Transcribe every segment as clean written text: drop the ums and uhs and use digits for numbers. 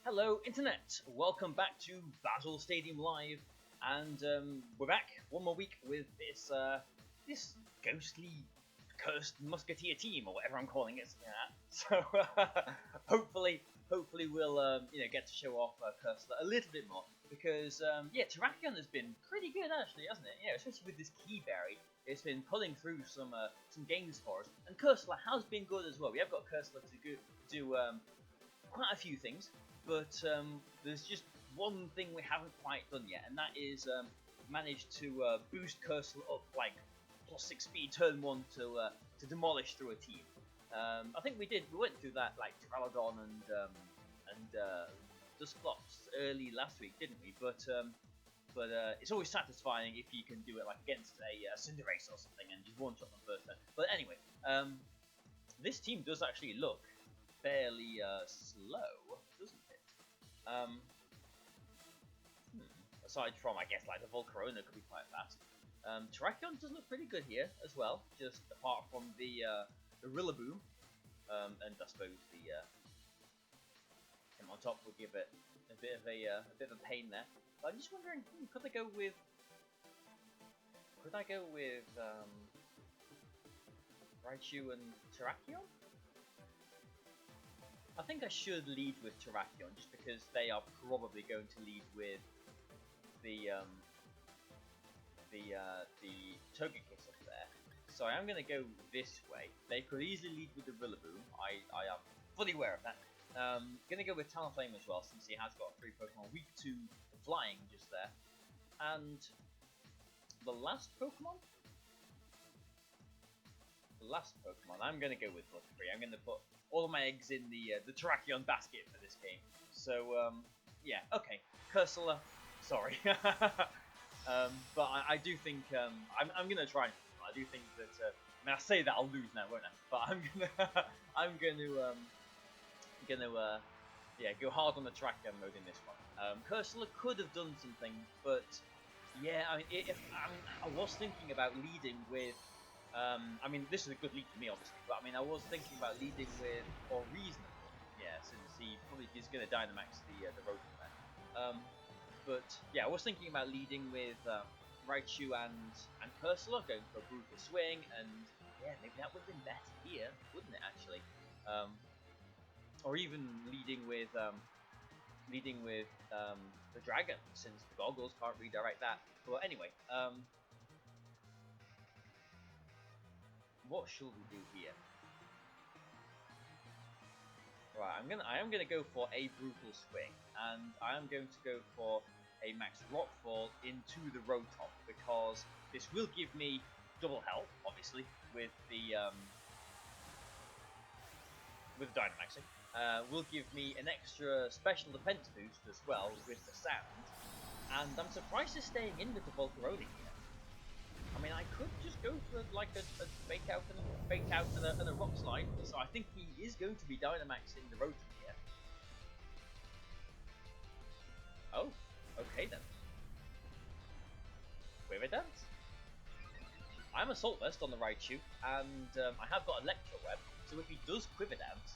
Hello Internet, welcome back to Bazzle Stadium Live, and we're back one more week with this this ghostly, cursed musketeer team, or whatever I'm calling it. Yeah. So hopefully we'll get to show off Cursor a little bit more, because yeah, Terrakion has been pretty good actually, hasn't it? Yeah, especially with this Keyberry, it's been pulling through some games for us, and Cursor has been good as well. We have got Cursor to do quite a few things. But there's just one thing we haven't quite done yet, and that is managed to boost Cursor up like +6 speed turn 1 to demolish through a team. I think we went through that like Tralodon and Dusclops early last week, didn't we? But it's always satisfying if you can do it like against a Cinderace or something and just one-shot them first turn. But anyway, this team does actually look fairly slow, doesn't it? Aside from, I guess, like the Volcarona could be quite fast. Terrakion does look pretty good here as well, just apart from the Rillaboom, and I suppose the him on top would give it a bit of a pain there. But I'm just wondering, could I go with Raichu and Terrakion? I think I should lead with Terrakion, just because they are probably going to lead with the Togekiss up there. So I am going to go this way. They could easily lead with the Rillaboom. I am fully aware of that. Going to go with Talonflame as well, since he has got 3 Pokemon weak to flying just there. And the last Pokemon, I'm going to go with Butterfree. I'm going to put all of my eggs in the Terrakion basket for this game. So, yeah, okay. Cursor, sorry. But I do think, I'm going to try and, I do think that, I mean, I say that I'll lose now, won't I? But I'm going to go hard on the Terrakion mode in this one. Cursor could have done something, but, yeah, I mean, I was thinking about leading with, I mean, this is a good lead for me, obviously, but I mean, I was thinking about leading with, or reasonable, yeah, since he probably is going to Dynamax the Rotom there. But yeah, I was thinking about leading with Raichu and Cursor, going for a brutal swing, and yeah, maybe that would have been better here, wouldn't it? Actually, or even leading with the Dragon, since the Goggles can't redirect that. But anyway. What should we do here? Right, I am gonna go for a brutal swing, and I am going to go for a max rockfall into the Rotom, because this will give me double health, obviously, with the Dynamaxing. Will give me an extra special defense boost as well with the Sand, and I'm surprised it's staying in with the Volcarona here. I mean, I could just go for like a fake out and a rock slide. So I think he is going to be Dynamaxing the Rotom here. Oh, okay then. Quiver Dance. I'm Assault Vest on the Raichu, and I have got Electro Web. So if he does Quiver Dance,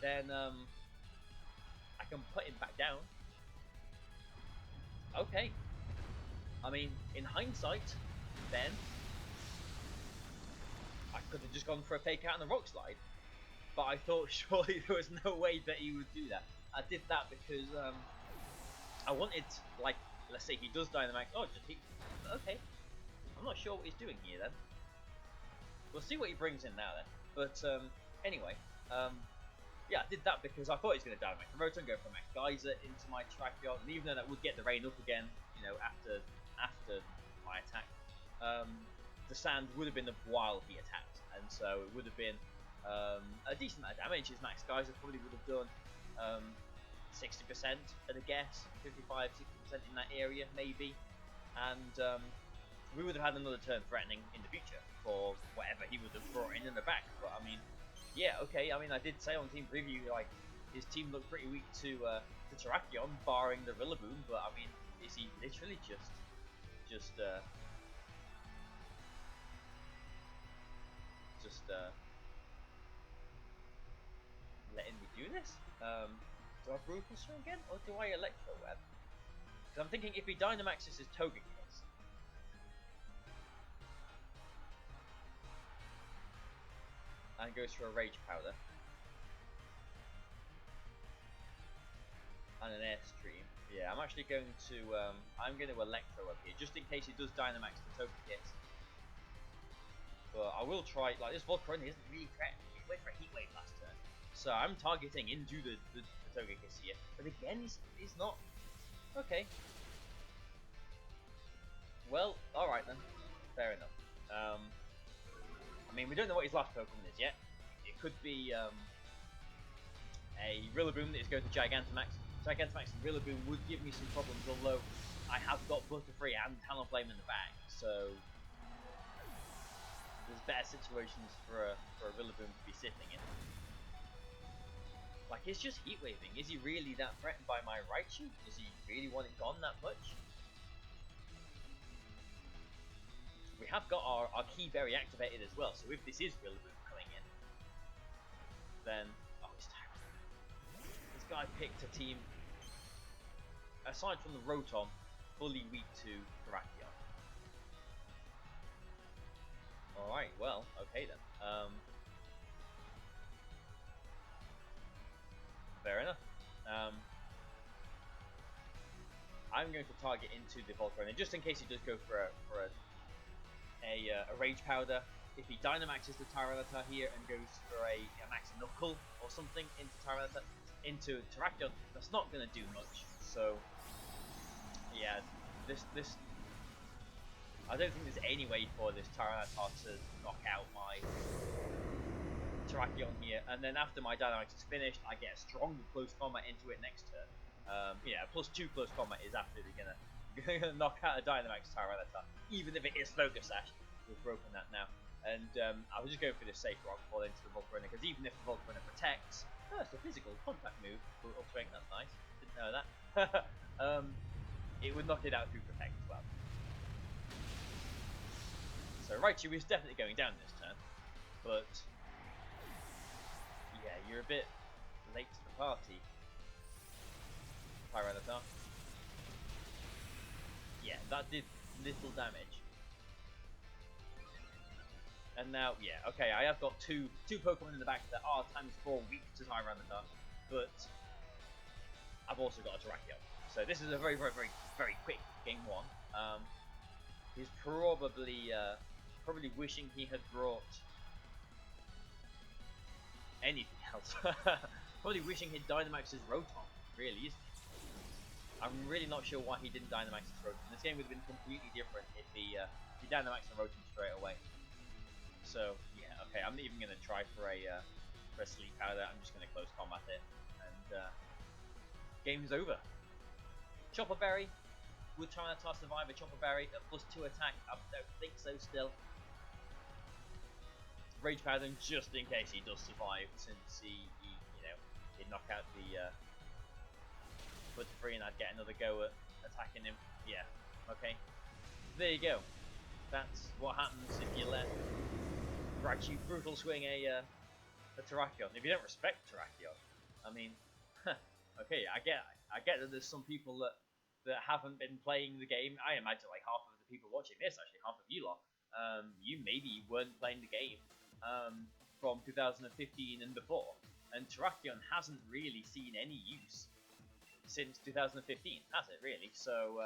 then I can put him back down. Okay. I mean, in hindsight, then I could have just gone for a fake out and a rock slide, but I thought surely there was no way that he would do that. I did that because I wanted, like, let's say he does Dynamax. Oh, just he. Okay, I'm not sure what he's doing here then. We'll see what he brings in now then. But anyway, yeah, I did that because I thought he was going to Dynamax the Rotom, go for Max Geyser into my Terrakion, and even though that would get the rain up again, you know, after my attack. The Sand would have been up while he attacked, and so it would have been a decent amount of damage. His Max Geyser probably would have done 60% at a guess, 55-60% in that area maybe, and we would have had another turn threatening in the future for whatever he would have brought in the back. But I mean, yeah, okay. I mean, I did say on Team Preview like his team looked pretty weak to Terrakion, barring the Rillaboom. But I mean, is he literally just letting me do this? Do I Brutal Swing again, or do I Electro Web? Because I'm thinking if he Dynamaxes his Togekiss, and goes for a Rage Powder, and an Airstream, yeah, I'm actually going to, I'm going to Electro Web here, just in case he does Dynamax the Togekiss. But I will try, like, this Volcarona isn't really threatening. He went for a Heat Wave last turn. So I'm targeting into the Togekiss here. But again, he's not. Okay. Well, alright then. Fair enough. I mean, we don't know what his last Pokemon is yet. It could be a Rillaboom that is going to Gigantamax. Gigantamax and Rillaboom would give me some problems, although I have got Butterfree and Talonflame in the bag. So there's better situations for a Rillaboom to be sitting in. Like, it's just Heat Waving. Is he really that threatened by my Raichu? Does he really want it gone that much? We have got our Key Berry activated as well, so if this is Rillaboom coming in, then... Oh, it's time. This guy picked a team, aside from the Rotom, fully weak to Terrakion. Alright, well, okay then. Fair enough. I'm going to target into the Volcarona, just in case he does go for a Rage Powder. If he Dynamaxes the Tyranitar here and goes for a Max Knuckle or something into Tyranitar, into Terrakion, that's not going to do much. So, yeah, this I don't think there's any way for this Tyranitar to knock out my Terrakion here, and then after my Dynamax is finished, I get a strong close combat into it next turn. Yeah, +2 close combat is absolutely gonna knock out a Dynamax Tyranitar, even if it is Focus Sash. We've broken that now, and I was just going for this safe Rock Fall into the Volcarona, because even if the Volcarona protects, it's a physical contact move. Upswing, that's nice. Didn't know that. It would knock it out through Protect as well. So Raichu is definitely going down this turn, but yeah, you're a bit late to the party, Tyranitar. Yeah, that did little damage. And now, yeah, okay, I have got two Pokemon in the back that are ×4 weak to Tyranitar, but I've also got a Terrakion. So this is a very, very, very, very quick game one. He's probably wishing he had brought anything else. Probably wishing he'd Dynamaxed his Rotom, really, isn't he? I'm really not sure why he didn't Dynamax his Rotom. This game would have been completely different if he Dynamaxed the Rotom straight away. So, yeah, okay, I'm not even going to try for a Sleep Powder. I'm just going to close combat it, and game's over. Chopper Berry. Would Tyranitar survive a Chopper Berry at +2 attack? I don't think so still. Rage Powder just in case he does survive, since he he'd knock out the Butterfree and I'd get another go at attacking him. Yeah, okay. There you go. That's what happens if you let Raichu Brutal Swing a Terrakion. If you don't respect Terrakion, I mean, okay, I get that there's some people that haven't been playing the game. I imagine like half of the people watching this, actually half of you lot, you maybe weren't playing the game from 2015 and before, and Terrakion hasn't really seen any use since 2015, has it really? So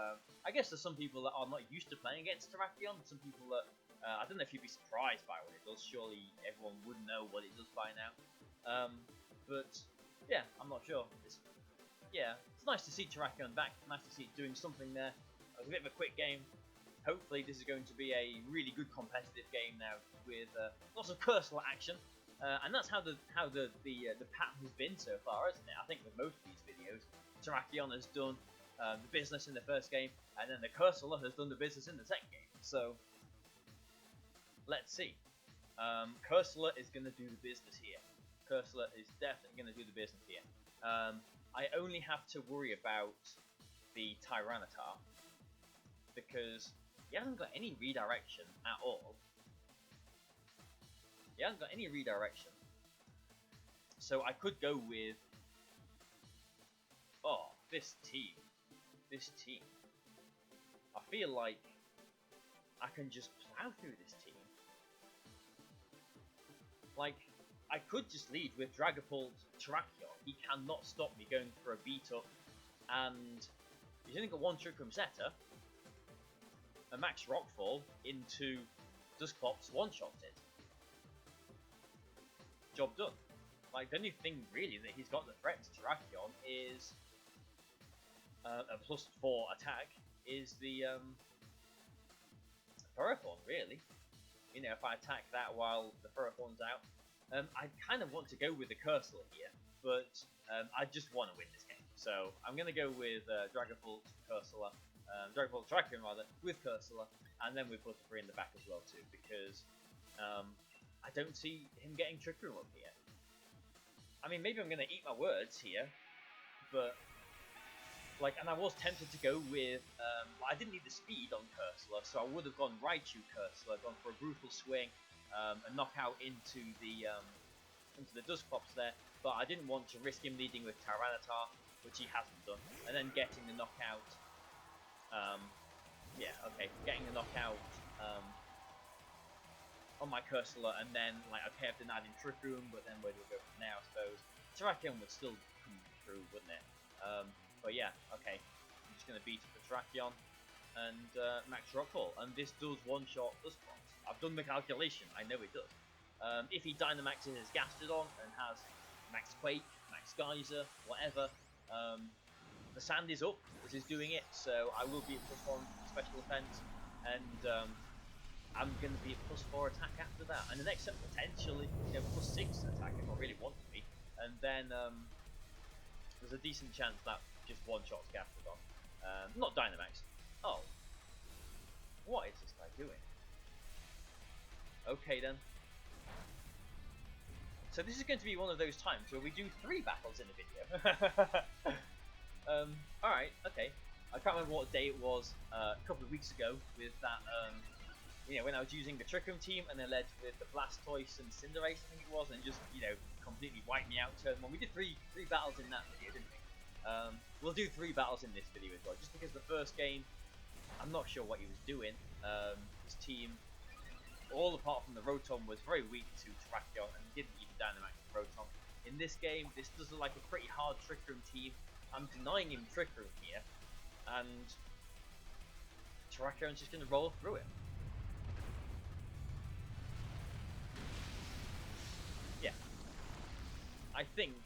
I guess there's some people that are not used to playing against Terrakion, some people that I don't know if you'd be surprised by what it does. Surely everyone would know what it does by now. But yeah, I'm not sure. It's nice to see Terrakion back. Nice to see it doing something there. It was a bit of a quick game. Hopefully this is going to be a really good competitive game now with lots of Cursor action. And that's how the pattern has been so far, isn't it? I think with most of these videos, Terrakion has done the business in the first game, and then the Cursor has done the business in the second game. So let's see. Cursor is going to do the business here. Cursor is definitely going to do the business here. I only have to worry about the Tyranitar because he hasn't got any redirection at all. He hasn't got any redirection. So I could go with this team. I feel like I can just plow through this team. Like, I could just lead with Dragapult Terrakion. He cannot stop me going for a beat up, and he's only got one Trick Room Setter. A Max Rockfall into Dusclops one-shots it. Job done. Like, the only thing really that he's got the threat to Terrakion is a +4 attack is the Ferrothorn, really. You know, if I attack that while the Ferrothorn's out. I kind of want to go with the Cursor here, but I just want to win this game. So I'm going to go with Dragapult Cursor, Dragapult Terrakion rather, with Cursor, and then with Butterfree in the back as well too, because I don't see him getting Trick Room up here. I mean, maybe I'm going to eat my words here, but like, and I was tempted to go with, I didn't need the speed on Cursor, so I would have gone Raichu Cursor, gone for a brutal swing, a knockout into the Dusclops there, but I didn't want to risk him leading with Tyranitar, which he hasn't done, and then getting the knockout. Getting the knockout on my Cursor, and then like, okay, I've denied him Trick Room, but then where do we go from there? I suppose Terrakion would still come through, wouldn't it? But yeah, okay, I'm just gonna beat up the Terrakion and Max Rockfall, and this does one-shot Dusclops. I've done the calculation, I know it does. If he Dynamaxes his Gastrodon and has Max Quake, Max Geyser, whatever, the sand is up, this is doing it, so I will be at +1 special defense, and I'm going to be at +4 attack after that, and the next set potentially, you know, +6 attack if I really want to be, and then there's a decent chance that just one-shots Gastrodon. Not Dynamax. Oh. What is this guy doing? Okay then. So this is going to be one of those times where we do 3 battles in a video. Alright, okay. I can't remember what day it was a couple of weeks ago with that, you know, when I was using the Trick Room team and then led with the Blastoise and Cinderace, I think it was, and just, you know, completely wiped me out turn 1. We did three battles in that video, didn't we? We'll do 3 battles in this video as well, just because the first game, I'm not sure what he was doing. His team, all apart from the Rotom, was very weak to Terrakion and didn't even Dynamax the Rotom. In this game, this does look like a pretty hard Trick Room team. I'm denying him Trick Room here, and Terrakion's just going to roll through it. Yeah. I think,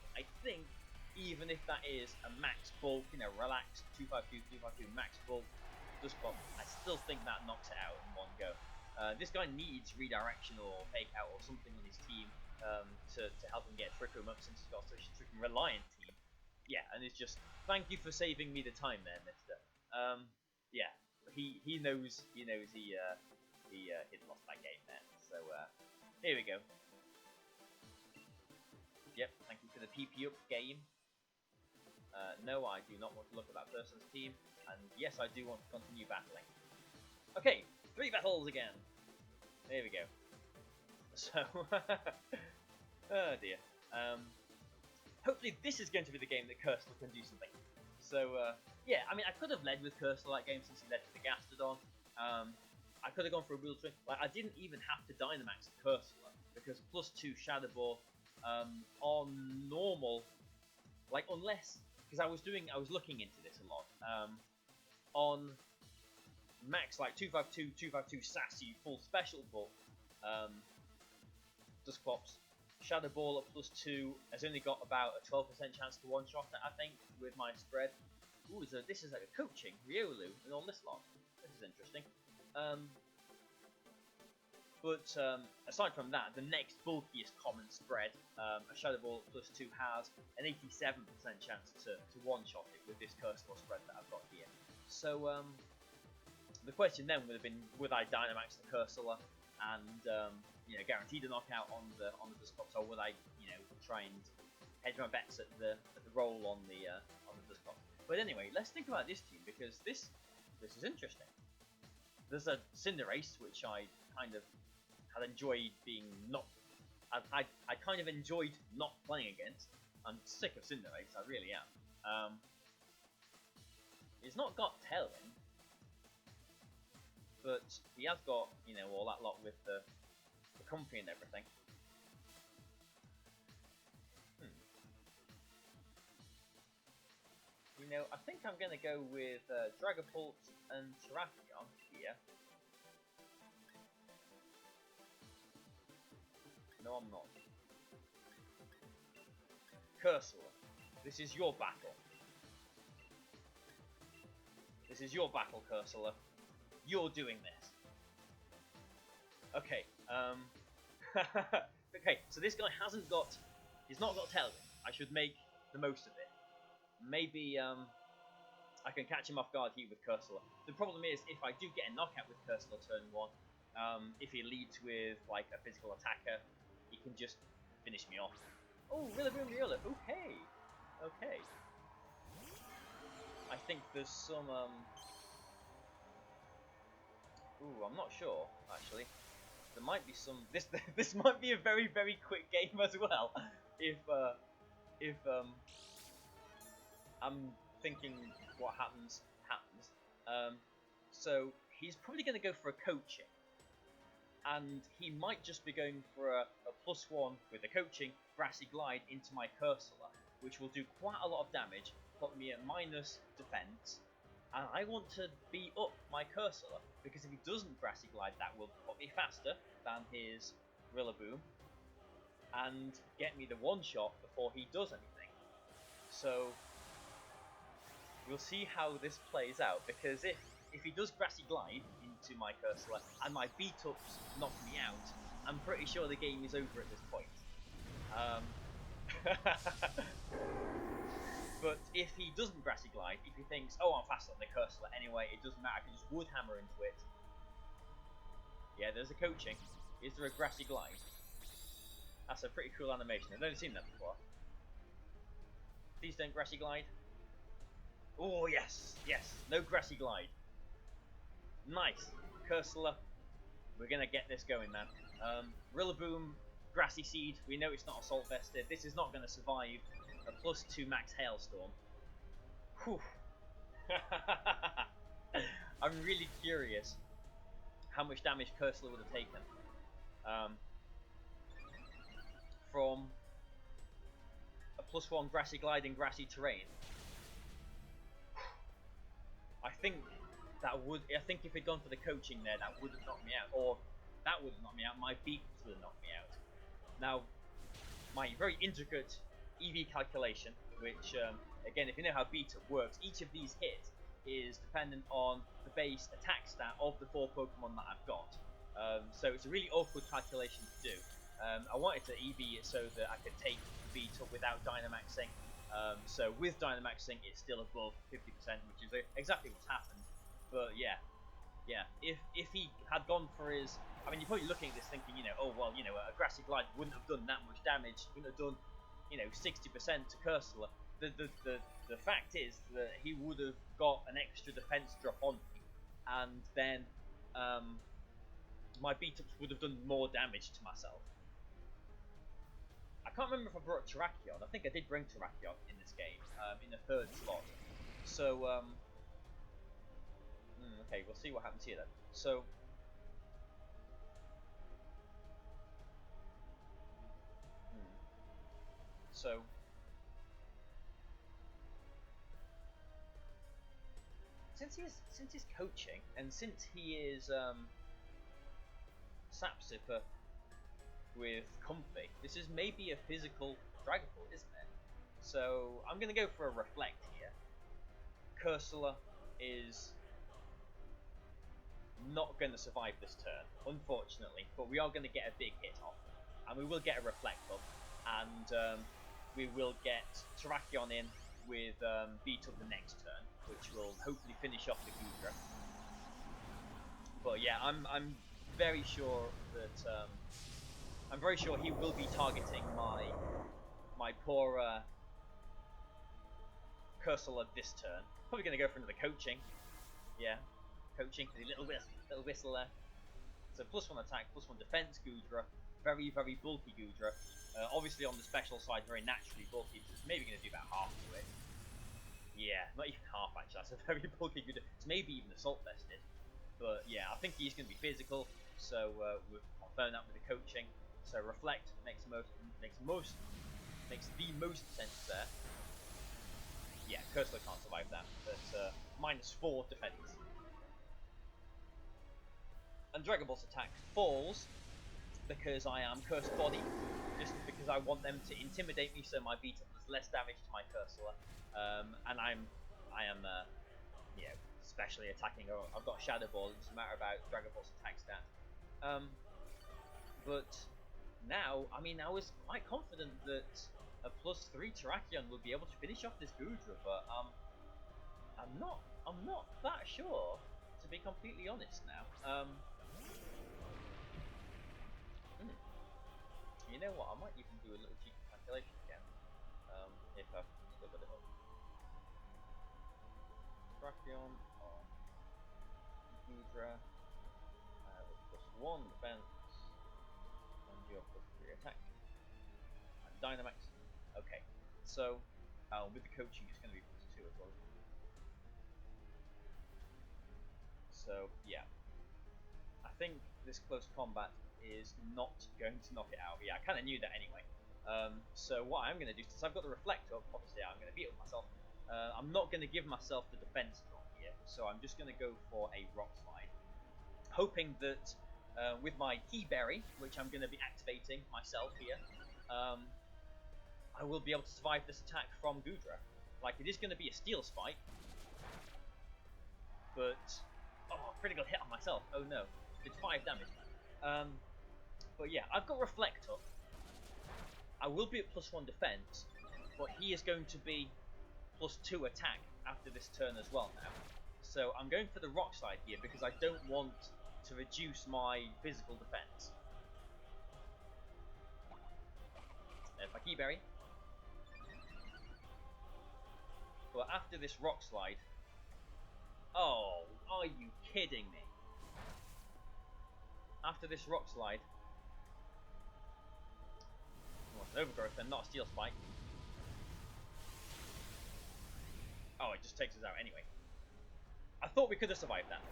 even if that is a max bulk, you know, relaxed 252 max bulk Dusclops, I still think that knocks it out in one go. This guy needs redirection or fake out or something on his team to help him get Trick Room up, since he's got such a Trick Room reliant team. Yeah, and it's just, thank you for saving me the time there, mister. Yeah, he knows he he'd lost that game there. So here we go. Yep, thank you for the PP up game. No, I do not want to look at that person's team, and yes, I do want to continue battling. Okay, 3 battles again. There we go. So, oh dear. Hopefully this is going to be the game that Cursor can do something. So, yeah, I mean, I could have led with Cursor that game since he led to the Gastrodon. I could have gone for a Wheel Trick. Like, I didn't even have to Dynamax the Cursor, because +2 Shadow Ball on normal, like, unless, because I was looking into this a lot, on max, like, 252 Sassy, full special ball, Dusclops, Shadow Ball at +2 has only got about a 12% chance to one-shot it, I think, with my spread. Ooh, this is like a coaching, Riolu, and all this lot. This is interesting. But aside from that, the next bulkiest common spread, a Shadow Ball at +2 has an 87% chance to one-shot it with this Cursor spread that I've got here. So the question then would have been, would I Dynamax the Cursor and you know, guaranteed a knockout on the Dusclops, or would I, you know, try and hedge my bets at the roll on the Dusclops? But anyway, let's think about this team, because this is interesting. There's a Cinderace, which I kind of had enjoyed being not. I kind of enjoyed not playing against. I'm sick of Cinderace, I really am. He's not got Tailwind, but he has got, you know, all that lot with the comfy and everything. You know, I think I'm gonna go with Dragapult and Terrakion here. No, I'm not. Cursor, this is your battle. This is your battle, Cursor. You're doing this. Okay, okay, so this guy hasn't got... He's not got Tailwind. I should make the most of it. Maybe, I can catch him off guard here with Cursor. The problem is, if I do get a knockout with Cursor turn 1, if he leads with, like, a physical attacker, he can just finish me off. Oh, Rillaboom Riolu. Okay. Okay. I think there's some, Ooh, I'm not sure, actually. There might be some... This might be a very, very quick game as well. If I'm thinking what happens. So, he's probably going to go for a coaching. And he might just be going for a +1 with the coaching, Grassy Glide into my Cursor, which will do quite a lot of damage, put me at minus defense, and I want to beat up my Cursor, because if he doesn't Grassy Glide, that will put me faster than his Rillaboom, and get me the one-shot before he does anything. So, we'll see how this plays out, because if he does Grassy Glide into my Cursor and my beat-ups knock me out, I'm pretty sure the game is over at this point. But if he doesn't Grassy Glide, if he thinks, oh, I'm faster than the Cursor anyway, it doesn't matter, I can just Wood Hammer into it. Yeah, there's a coaching. Is there a Grassy Glide? That's a pretty cool animation. I've never seen that before. Please don't Grassy Glide. Oh, yes, yes, no Grassy Glide. Nice. Cursor, we're going to get this going, man. Rillaboom, Grassy Seed, we know it's not Assault Vested. This is not going to survive a +2 max Hailstorm. Whew. I'm really curious how much damage Cursor would have taken from a +1 Grassy Glide in grassy terrain. I think if he'd gone for the coaching there, that would have knocked me out, or that would have knocked me out. My beats would have knocked me out. Now, my very intricate EV calculation, which again, if you know how beat up works, each of these hits is dependent on the base attack stat of the 4 Pokemon that I've got. So it's a really awkward calculation to do. I wanted to EV it so that I could take the beat up without Dynamaxing. So with Dynamaxing, it's still above 50%, which is exactly what's happened. But yeah, if he had gone for his, I mean, you're probably looking at this thinking, you know, oh well, you know, a Grassy Glide wouldn't have done that much damage, wouldn't have done, you know, 60% to Cursor. The fact is that he would have got an extra defense drop on me, and then my beat-ups would have done more damage to myself. I can't remember if I brought Terrakion. I think I did bring Terrakion in this game, in the 3rd slot. So, okay, we'll see what happens here then. So, since he's coaching, and since he is Sapsipper with Comfy, this is maybe a physical Dragapult, isn't it? So I'm going to go for a Reflect here. Cursor is not going to survive this turn, unfortunately, but we are going to get a big hit off, and we will get a Reflect up, and we will get Terrakion in with beat up the next turn, which will hopefully finish off the Goodra. But yeah, I'm very sure that he will be targeting my poor Cursor this turn. Probably going to go for another coaching. Yeah, coaching for the little whistle there. So +1 attack, +1 defense Goodra. Very, very bulky Goodra. Obviously on the special side, very naturally bulky. So it's maybe going to do about half to it. Yeah, not even half actually. That's a very bulky Gudra. It's maybe even assault vested. But yeah, I think he's going to be physical. So we've confirmed that with the coaching. So reflect makes the most sense there. Yeah, Cursor can't survive that. But -4 defense. And Dragon Ball's attack falls because I am Cursed Body, just because I want them to intimidate me, so my beat-up does less damage to my Cursor. And I am, you know, specially attacking. I've got a Shadow Ball. It doesn't matter about Dragon Ball's attack stat. But now, I mean, I was quite confident that a +3 Terrakion would be able to finish off this Gudra, but I'm not that sure, to be completely honest now. You know what? I might even do a little cheeky calculation again, if I've still got it up. Terrakion on Gudra with +1 defense, and you're +3 attack, and Dynamax. Okay, so with the coaching, it's going to be +2 as well. So yeah, I think this close combat is not going to knock it out. Yeah, I kind of knew that anyway. So what I'm going to do, since I've got the Reflect up, obviously I'm going to beat up myself. I'm not going to give myself the defense drop here, so I'm just going to go for a Rock Slide, hoping that with my Key Berry, which I'm going to be activating myself here, I will be able to survive this attack from Gudra. Like, it is going to be a Steel Spike, but critical hit on myself. Oh no, it's 5 damage. But yeah, I've got Reflect up. I will be at +1 defense, but he is going to be +2 attack after this turn as well now. So I'm going for the Rock Slide here because I don't want to reduce my physical defense. There's my Key Berry. But after this Rock Slide... Oh, are you kidding me? After this Rock Slide... Oh, it's an Overgrowth and not a Steel Spike. Oh, it just takes us out anyway. I thought we could have survived that.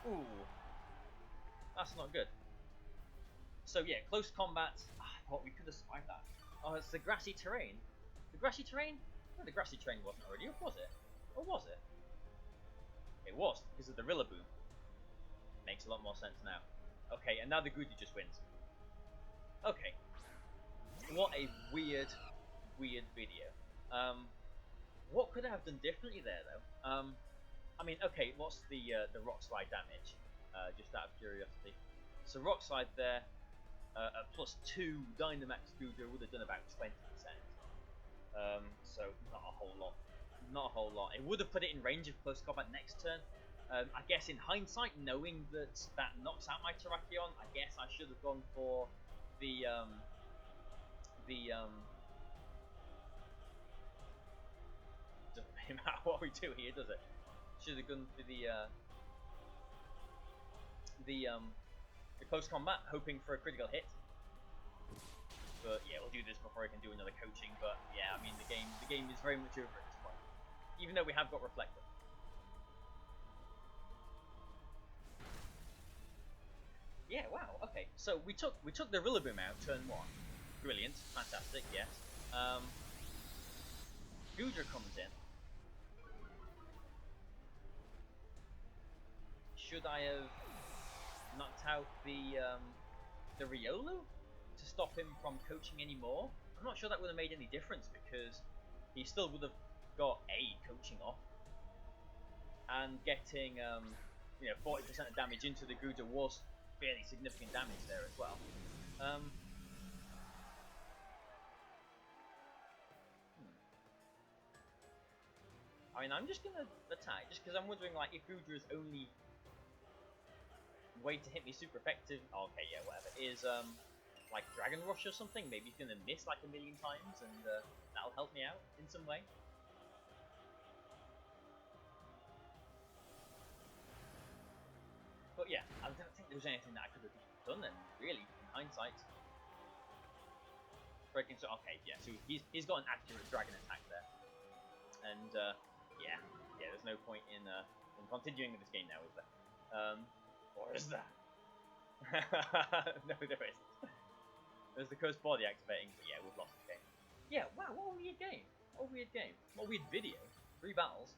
Ooh. That's not good. So yeah, close combat. I thought we could have survived that. Oh, it's the grassy terrain. The grassy terrain? No, the grassy terrain wasn't already up, was it? Or was it? It was, because of the Rillaboom. Makes a lot more sense now. Okay, and now the Gudra just wins. Okay. What a weird video. What could I have done differently there, though? I mean, okay, what's the Rock Slide damage? Just out of curiosity. So Rock Slide there, at +2, Dynamax Gudra would have done about 20%. So not a whole lot. Not a whole lot. It would have put it in range of close combat next turn. I guess in hindsight, knowing that knocks out my Terrakion, I guess I should have gone for the doesn't really matter what we do here, does it? Should have gone for the close combat, hoping for a critical hit. But yeah, we'll do this before I can do another coaching. But yeah, I mean the game is very much over at this point, even though we have got Reflector. Yeah, wow. Okay, so we took the Rillaboom out turn 1. Brilliant, fantastic. Yes. Gudra comes in. Should I have knocked out the Riolu to stop him from coaching anymore? I'm not sure that would have made any difference because he still would have got a coaching off and getting 40% of damage into the Gudra was fairly significant damage there as well. I mean, I'm just gonna attack just because I'm wondering, like, if Gudra's only way to hit me super effective. Oh, okay, yeah, whatever. Is like Dragon Rush or something. Maybe he's gonna miss like a million times, and that'll help me out in some way. But yeah, I don't think there was anything that I could have done then, really, in hindsight. Breaking, so okay, yeah, so he's got an accurate dragon attack there, and there's no point in continuing with this game now, is there? Or is there? No, there isn't. There's the cursed body activating, but yeah, we've lost the game. Yeah, wow, what a weird game. What a weird game. What a weird video. 3 battles.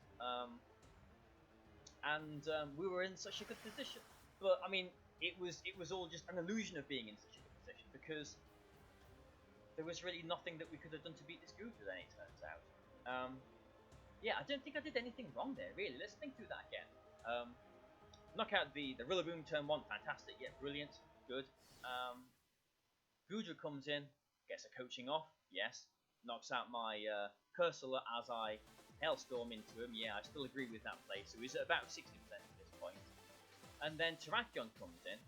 And we were in such a good position. But I mean, it was all just an illusion of being in such a good position, because there was really nothing that we could have done to beat this Gudra, then it turns out. Yeah, I don't think I did anything wrong there, really. Let's think through that again. Knock out the Rillaboom turn 1, fantastic, yeah, brilliant, good. Gudra comes in, gets a coaching off, yes. Knocks out my Cursor as I Hailstorm into him, yeah, I still agree with that play, so he's at about 60% at this point. And then Terrakion comes in,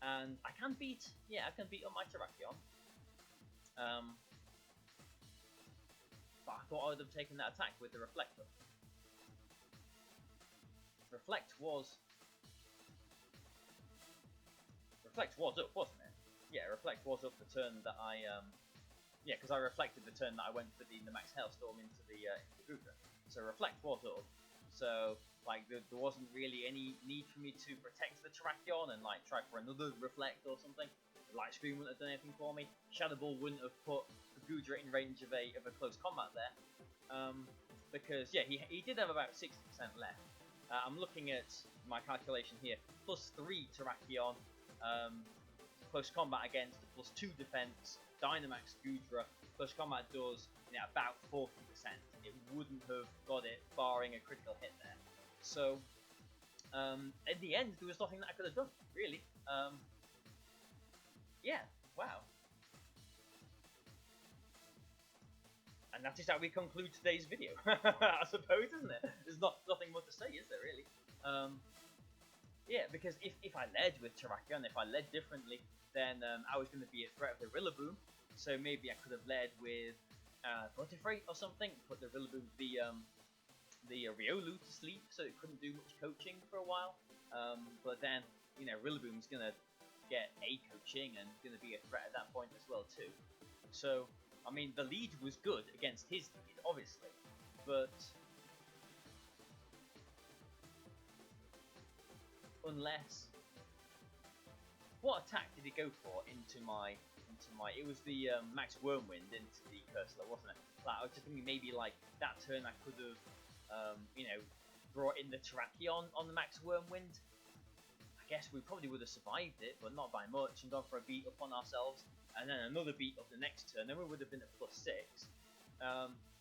and I can beat up my Terrakion. But I thought I would have taken that attack with the Reflector. Reflect was up, wasn't it? Yeah, Reflect was up the turn that I yeah, because I reflected the turn that I went for the Max Hailstorm into the Gudra. So Reflect was up. So like there wasn't really any need for me to protect the Terrakion and like try for another Reflect or something. Light Screen wouldn't have done anything for me. Shadow Ball wouldn't have put the Gudra in range of a close combat there. Because yeah, he did have about 60% left. I'm looking at my calculation here. +3 Terrakion, close combat against the +2 defense. Dynamax Gudra, close combat does about 40%. It wouldn't have got it, barring a critical hit there. So in the end, there was nothing that I could have done, really. Yeah, wow. And that is how we conclude today's video, I suppose, isn't it? There's nothing more to say, is there, really? Yeah, because if I led with Terrakion, if I led differently, then I was going to be a threat of the Rillaboom. So maybe I could have led with Butterfree or something, put the Rillaboom, the Riolu to sleep, so it couldn't do much coaching for a while. But then, Rillaboom's going to get a coaching and going to be a threat at that point as well too. So I mean, the lead was good against his lead, obviously, but unless, what attack did he go for into my it was the Max Wormwind into the Cursor, wasn't it? Like, I was just thinking maybe like that turn I could have brought in the Terrakion on the Max Wormwind. I guess we probably would have survived it, but not by much, and gone for a beat up on ourselves, and then another beat up the next turn. Then we would have been at +6,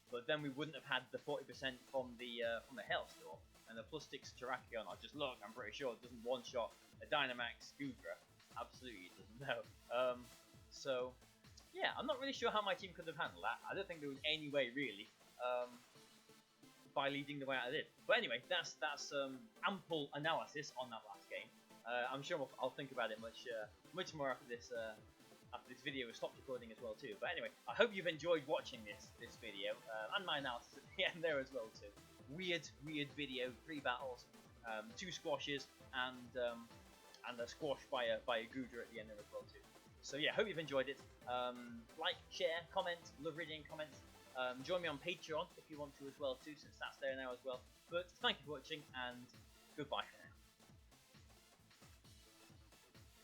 but then we wouldn't have had the 40% from the Hailstorm, and the +6 Terrakion. I just look, I'm pretty sure it doesn't one-shot a Dynamax Gudra. Absolutely doesn't know. So yeah, I'm not really sure how my team could have handled that. I don't think there was any way really. By leading the way I did. But anyway, that's ample analysis on that last game. I'm sure I'll think about it much more after this video has stopped recording as well too. But anyway, I hope you've enjoyed watching this video and my analysis at the end there as well too. Weird video, 3 battles, 2 squashes, and a squash by a Gudra at the end there as well too. So yeah, hope you've enjoyed it. Like, share, comment, love reading comments. Join me on Patreon if you want to as well too, since that's there now as well. But thank you for watching, and goodbye.